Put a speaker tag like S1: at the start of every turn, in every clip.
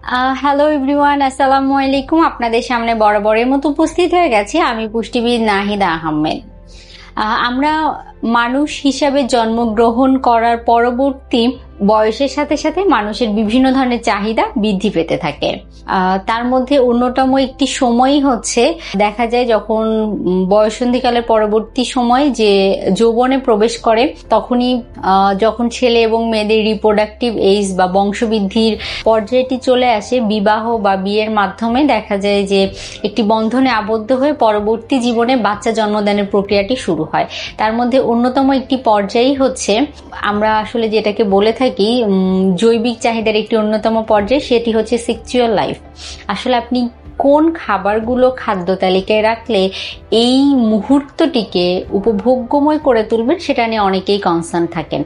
S1: Hello everyone, আসসালামু আলাইকুম। আপনাদের সামনে বরাবরের মতো উপস্থিত হয়ে গেছি আমি পুষ্টিবিদ নাহিদা আহমেদ। আমরা মানুষ হিসাবে জন্মগ্রহণ করার পরবর্তী বয়সের সাথে সাথে মানুষের বিভিন্ন ধরনের চাহিদা বৃদ্ধি পেতে থাকে। তার মধ্যে অন্যতম একটি সময়ই হচ্ছে দেখা যায় যখন বয়ঃসন্ধিকালের পরবর্তী সময় যে যৌবনে প্রবেশ করে, তখনই যখন ছেলে এবং মেয়েদের রিপ্রোডাক্টিভ এজ বা বংশবৃদ্ধির পর্যায়টি চলে আসে, বিবাহ বা বিয়ের মাধ্যমে দেখা যায় যে একটি বন্ধনে আবদ্ধ হয়ে পরবর্তী জীবনে বাচ্চা জন্মদানের প্রক্রিয়াটি শুরু হয়। তার মধ্যে অন্যতম একটি পর্যায়ই হচ্ছে আমরা আসলে যেটাকে বলে থাকি জৈবিক চাহিদার একটি অন্যতম পর্যায়, সেটি হচ্ছে সেক্সুয়াল লাইফ। আসলে আপনি কোন খাবারগুলো খাদ্য তালিকায় রাখলে এই মুহূর্তটিকে উপভোগ্যময় করে তুলবেন সেটা নিয়ে অনেকেই কনসার্ন থাকেন।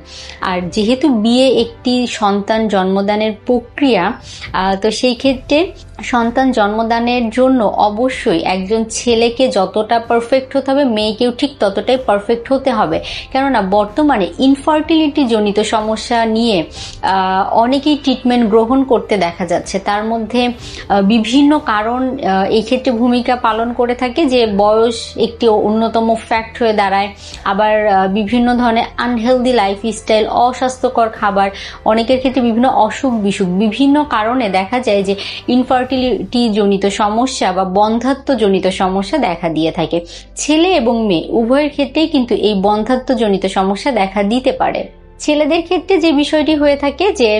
S1: আর যেহেতু বিয়ে একটি সন্তান জন্মদানের প্রক্রিয়া, তো সেই ক্ষেত্রে সন্তান জন্মদানের জন্য অবশ্যই একজন ছেলেকে যতটা পারফেক্ট হতে হবে, মেয়েকেও ঠিক ততটাই পারফেক্ট হতে হবে। কেননা বর্তমানে ইনফার্টিলিটি জনিত সমস্যা নিয়ে অনেকেই ট্রিটমেন্ট গ্রহণ করতে দেখা যাচ্ছে। তার মধ্যে বিভিন্ন কারণ এই ক্ষেত্রে ভূমিকা পালন করে থাকে, যে বয়স একটি অন্যতম ফ্যাক্ট হয়ে দাঁড়ায়। আবার বিভিন্ন ধরনের আনহেলদি লাইফস্টাইল, অস্বাস্থ্যকর খাবার, অনেকের ক্ষেত্রে বিভিন্ন অসুখ বিসুখ, বিভিন্ন কারণে দেখা যায় যে ইনফার্টিলিটি জনিত সমস্যা বা বন্ধ্যাত্ব জনিত সমস্যা দেখা দিয়ে থাকে। ছেলে এবং মেয়ে উভয়ের ক্ষেত্রেই কিন্তু এই বন্ধ্যাত্ব জনিত সমস্যা দেখা দিতে পারে। ছেলেদের ক্ষেত্রে যে বিষয়টি হয়ে থাকে যে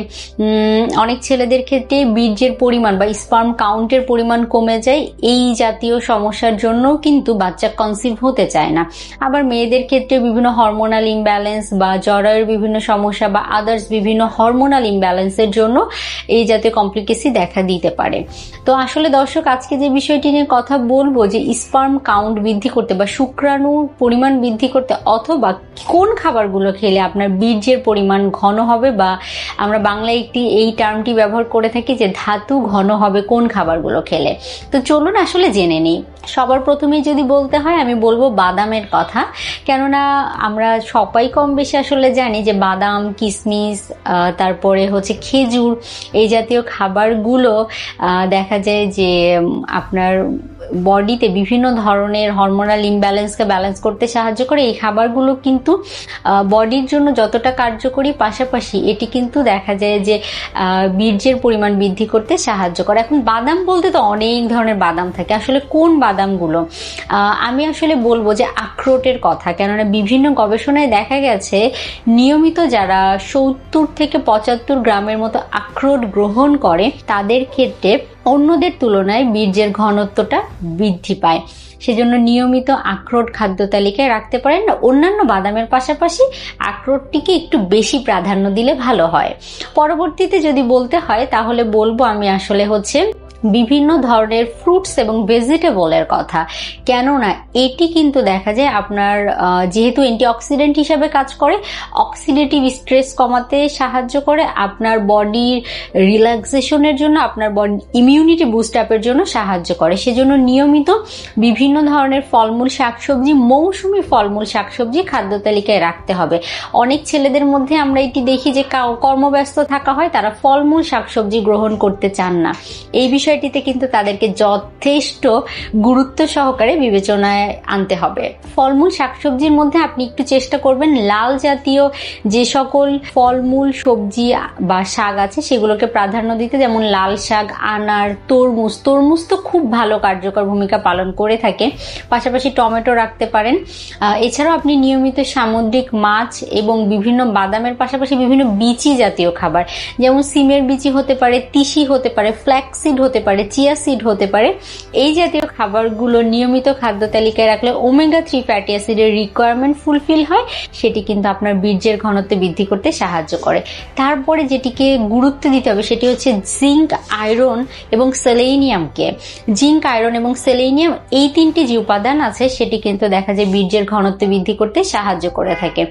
S1: অনেক ছেলেদের ক্ষেত্রে বীর্যের পরিমাণ বা স্পার্ম কাউন্টের পরিমাণ কমে যায়, এই জাতীয় সমস্যার জন্য কিন্তু বাচ্চা কনসিভ হতে চায় না। আবার মেয়েদের ক্ষেত্রে বিভিন্ন হরমোনাল ইমব্যালেন্স বা জরায়ুর বিভিন্ন সমস্যা বা আদার্স বিভিন্ন হরমোনাল ইমব্যালেন্সের জন্য এই জাতীয় কমপ্লিকেসি দেখা দিতে পারে। তো আসলে দর্শক, আজকে যে বিষয়টি নিয়ে কথা বলবো যে স্পার্ম কাউন্ট বৃদ্ধি করতে বা শুক্রাণুর পরিমাণ বৃদ্ধি করতে অথবা কোন খাবারগুলো খেলে আপনার বীর্যের পরিমাণ ঘন হবে, বা আমরা বাংলায় এই টার্মটি ব্যবহার করে থাকি যে ধাতু ঘন হবে কোন খাবারগুলো খেলে। তো চলুন আসলে জেনে নিই। সবার প্রথমেই যদি বলতে হয়, আমি বলবো বাদামের কথা। কেননা আমরা সবাই কম বেশি আসলে জানি যে বাদাম, কিশমিশ, তারপরে হচ্ছে খেজুর, এই জাতীয় খাবারগুলো দেখা যায় যে আপনার বডিতে বিভিন্ন ধরনের হরমোনাল ইমব্যালেন্সকে ব্যালেন্স করতে সাহায্য করে। এই খাবারগুলো কিন্তু বডির জন্য যতটা কার্যকরী, পাশাপাশি এটি কিন্তু দেখা যায় যে বীর্যের পরিমাণ বৃদ্ধি করতে সাহায্য করে। এখন বাদাম বলতে তো অনেক ধরনের বাদাম থাকে, আসলে কোন বাদামগুলো? আমি আসলে বলবো যে আখরোটের কথা। কেননা বিভিন্ন গবেষণায় দেখা গেছে নিয়মিত যারা 70 থেকে 75 গ্রামের মতো আখরোট গ্রহণ করে, তাদের ক্ষেত্রে অন্যদের তুলনায় বীর্যের ঘনত্বটা বৃদ্ধি পায়। সেজন্য নিয়মিত আখরোট খাদ্য তালিকায় রাখতে পারেন। না, অন্যান্য বাদামের পাশাপাশি আখরোটটিকে একটু বেশি প্রাধান্য দিলে ভালো হয়। পরবর্তীতে যদি বলতে হয় তাহলে বলবো আমি আসলে হচ্ছে বিভিন্ন ধরনের ফ্রুটস এবং ভেজিটেবলের কথা। কেননা এটি কিন্তু দেখা যায় আপনার যেহেতু অ্যান্টিঅক্সিডেন্ট হিসাবে কাজ করে, অক্সিডেটিভ স্ট্রেস কমাতে সাহায্য করে, আপনার বডির রিল্যাক্সেশনের জন্য, আপনার বডি ইমিউনিটি বুস্ট আপের জন্য সাহায্য করে। সেজন্য নিয়মিত বিভিন্ন ধরনের ফলমূল, শাকসবজি, মৌসুমী ফলমূল, শাকসবজি খাদ্য তালিকায় রাখতে হবে। অনেক ছেলেদের মধ্যে আমরা এটি দেখি যে কর্মব্যস্ত থাকা হয়, তারা ফলমূল শাকসবজি গ্রহণ করতে চান না। এই বিষয়টিতে কিন্তু তাদেরকে যথেষ্ট গুরুত্ব সহকারে বিবেচনায় আনতে হবে। ফলমূল শাকসবজির মধ্যে আপনি একটু চেষ্টা করবেন লাল জাতীয় যে সকল ফলমূল, সবজি বা শাক আছে সেগুলোকে প্রাধান্য দিতে, যেমন লাল শাক, আনার, তরমুজ। তরমুজ তো খুব ভালো কার্যকর ভূমিকা পালন করে থাকে। পাশাপাশি টমেটো রাখতে পারেন। এছাড়াও আপনি নিয়মিত সামুদ্রিক মাছ এবং বিভিন্ন বাদামের পাশাপাশি বিভিন্ন বিচি জাতীয় খাবার, যেমন সিমের বিচি হতে পারে, তিসি হতে পারে, ফ্ল্যাক্সিড হতে পারে, চিয়া সিড হতে পারে। এই জাতীয় খাবারগুলো নিয়মিত খাদ্য তালিকায় রাখলে ওমেগা 3 ফ্যাটি অ্যাসিডের রিকোয়ারমেন্ট ফুলফিল হয়। সেটি কিন্তু আপনার বীর্যের ঘনত্ব বৃদ্ধি করতে সাহায্য করে। তারপরে যেটিকে গুরুত্ব দিতে হবে সেটি হচ্ছে জিঙ্ক, আয়রন এবং সেলেনিয়ামকে। জিঙ্ক, আয়রন এবং সেলেনিয়াম, এই তিনটি যে উপাদান আছে সেটি কিন্তু দেখা যায় বীর্যের ঘনত্ব বৃদ্ধি করতে সাহায্য করে থাকে।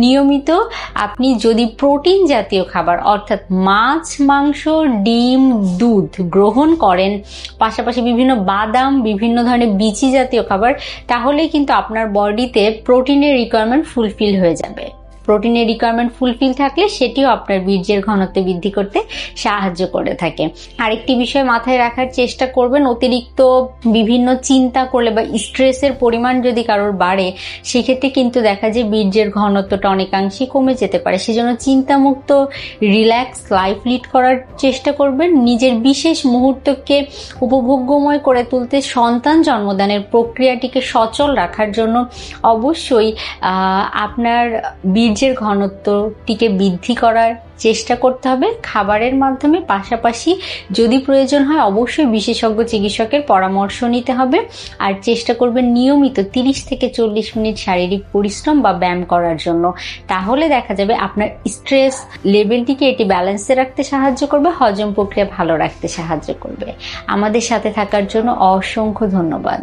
S1: নিয়মিত আপনি যদি প্রোটিন জাতীয় খাবার অর্থাৎ মাছ, মাংস, ডিম, দুধ গ্রহণ করেন, পাশাপাশি বিভিন্ন বাদাম, বিভিন্ন ধরনের বিচি জাতীয় খাবার, তাহলে কিন্তু আপনার বডিতে প্রোটিনের রিকোয়ারমেন্ট ফুলফিল হয়ে যাবে। প্রোটিনের রিকোয়ারমেন্ট ফুলফিল থাকলে সেটিও আপনার বীর্যের ঘনত্ব বৃদ্ধি করতে সাহায্য করে থাকে। আরেকটি বিষয় মাথায় রাখার চেষ্টা করবেন, অতিরিক্ত বিভিন্ন চিন্তা করলে বা স্ট্রেসের পরিমাণ যদি কারোর বাড়ে সেক্ষেত্রে কিন্তু দেখা যায় বীর্যের ঘনত্বটা অনেকাংশেই কমে যেতে পারে। সেজন্য চিন্তামুক্ত রিল্যাক্স লাইফ লিড করার চেষ্টা করবেন। নিজের বিশেষ মুহূর্তকে উপভোগ্যময় করে তুলতে সন্তান জন্মদানের প্রক্রিয়াটিকে সচল রাখার জন্য অবশ্যই আপনার বীর্যের ঘনত্বটিকে বৃদ্ধি করার চেষ্টা করতে হবে খাবারের মাধ্যমে। পাশাপাশি যদি প্রয়োজন হয় অবশ্যই বিশেষজ্ঞ চিকিৎসকের পরামর্শ নিতে হবে। আর চেষ্টা করবেন নিয়মিত 30 থেকে 40 মিনিট শারীরিক পরিশ্রম বা ব্যায়াম করার জন্য। তাহলে দেখা যাবে আপনার স্ট্রেস লেভেলটিকে এটি ব্যালেন্সে রাখতে সাহায্য করবে, হজম প্রক্রিয়া ভালো রাখতে সাহায্য করবে। আমাদের সাথে থাকার জন্য অসংখ্য ধন্যবাদ।